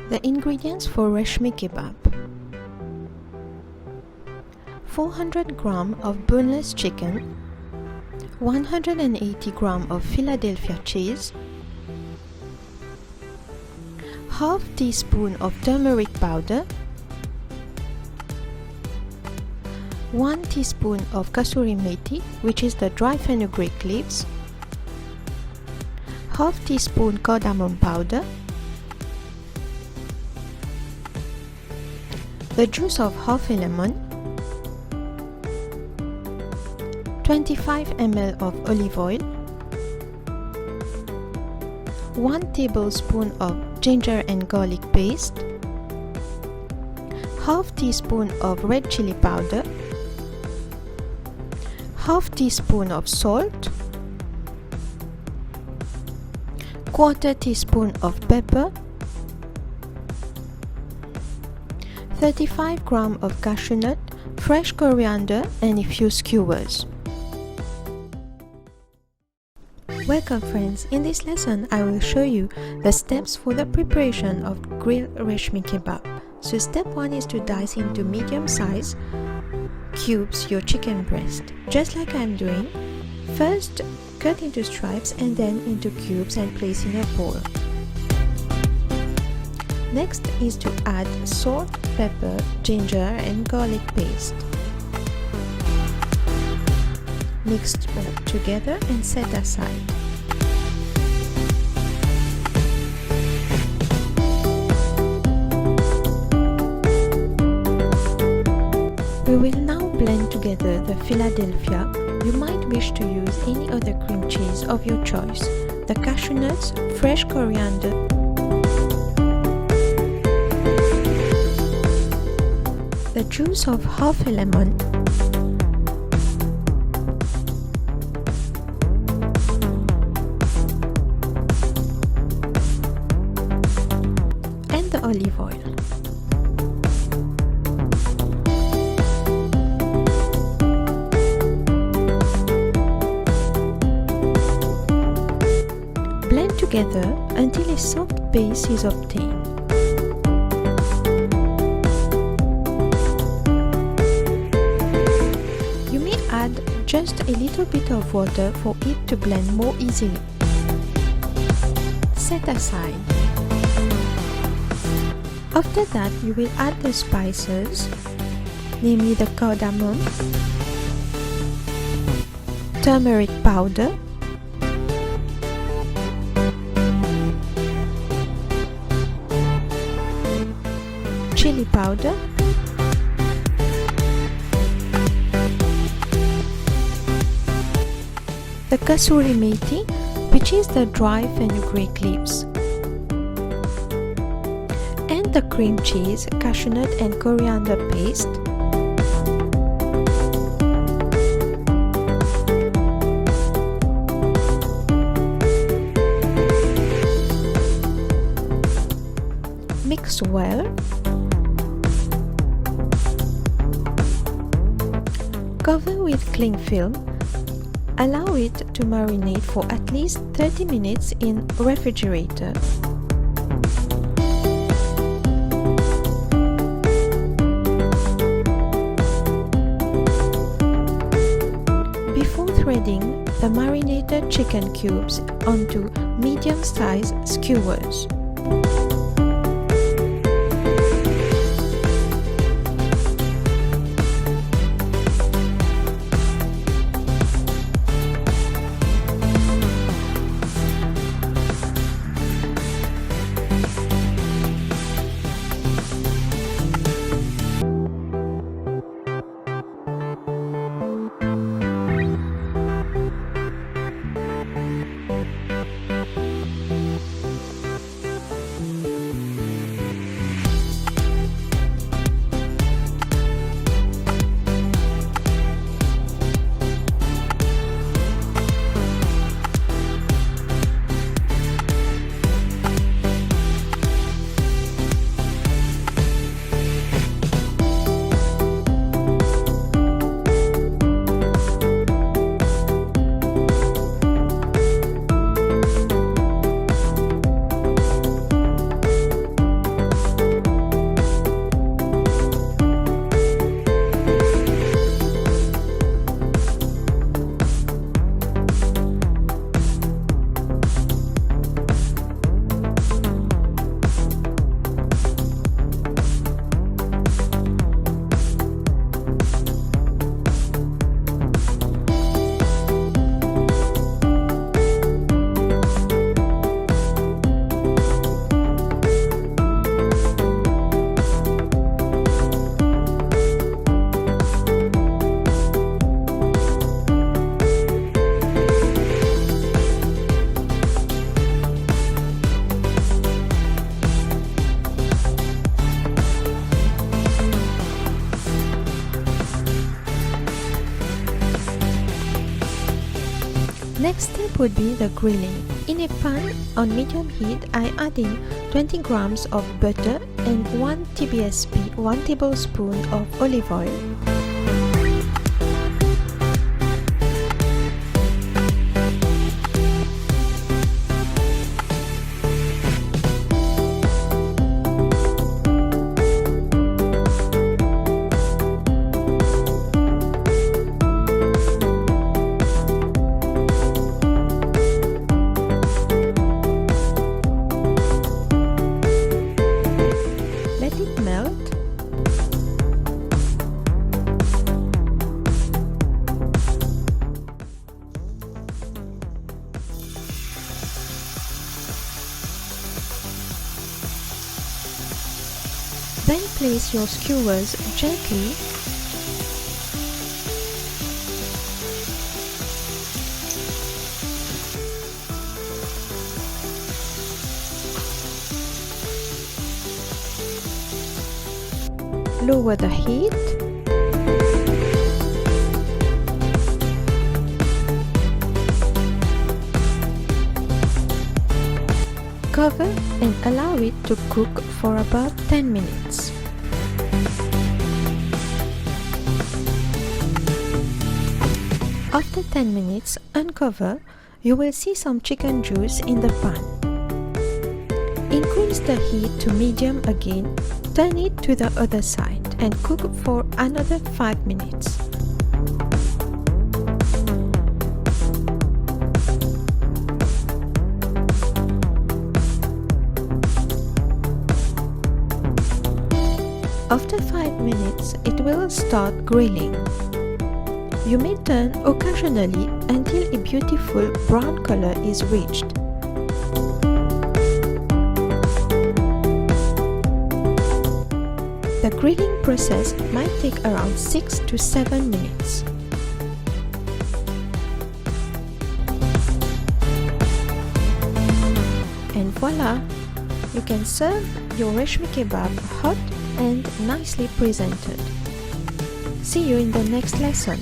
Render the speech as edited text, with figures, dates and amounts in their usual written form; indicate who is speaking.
Speaker 1: The ingredients for Reshmi Kebab: 400 g of boneless chicken, 180 g of Philadelphia cheese, half teaspoon of turmeric powder, 1 teaspoon of kasuri methi, which is the dry fenugreek leaves, half teaspoon cardamom powder, the juice of half a lemon, 25 ml of olive oil, 1 tablespoon of ginger and garlic paste, half teaspoon of red chili powder, half teaspoon of salt, quarter teaspoon of pepper, 35 g of cashew nut, fresh coriander and a few skewers. Welcome friends, in this lesson I will show you the steps for the preparation of grilled Reshmi Kebab. So step 1 is to dice into medium size cubes your chicken breast, just like I am doing. First cut into stripes and then into cubes and place in a bowl. Next is to add salt, pepper, ginger and garlic paste. Mix all together and set aside. We will now blend together the Philadelphia. You might wish to use any other cream cheese of your choice, the cashew nuts, fresh coriander, the juice of half a lemon, and the olive oil. Blend together until a soft base is obtained. You may add just a little bit of water for it to blend more easily. Set aside. After that, you will add the spices, namely the cardamom, turmeric powder, chili powder, the kasuri methi, which is the dry fenugreek leaves, and the cream cheese, cashew nut and coriander paste, mix well. Cover with cling film. Allow it to marinate for at least 30 minutes in refrigerator. Before threading the marinated chicken cubes onto medium-sized skewers. Next step would be the grilling. In a pan on medium heat, I add in 20 grams of butter and 1 TBSP, 1 tablespoon of olive oil. Then place your skewers gently lower the heat cover and allow it to cook for about 10 minutes. After 10 minutes, uncover. You will see some chicken juice in the pan. Increase the heat to medium again, turn it to the other side and cook for another 5 minutes. After 5 minutes, it will start grilling. You may turn occasionally until a beautiful brown color is reached. The grilling process might take around 6 to 7 minutes. And voila! You can serve your Reshmi Kebab hot and nicely presented. See you in the next lesson.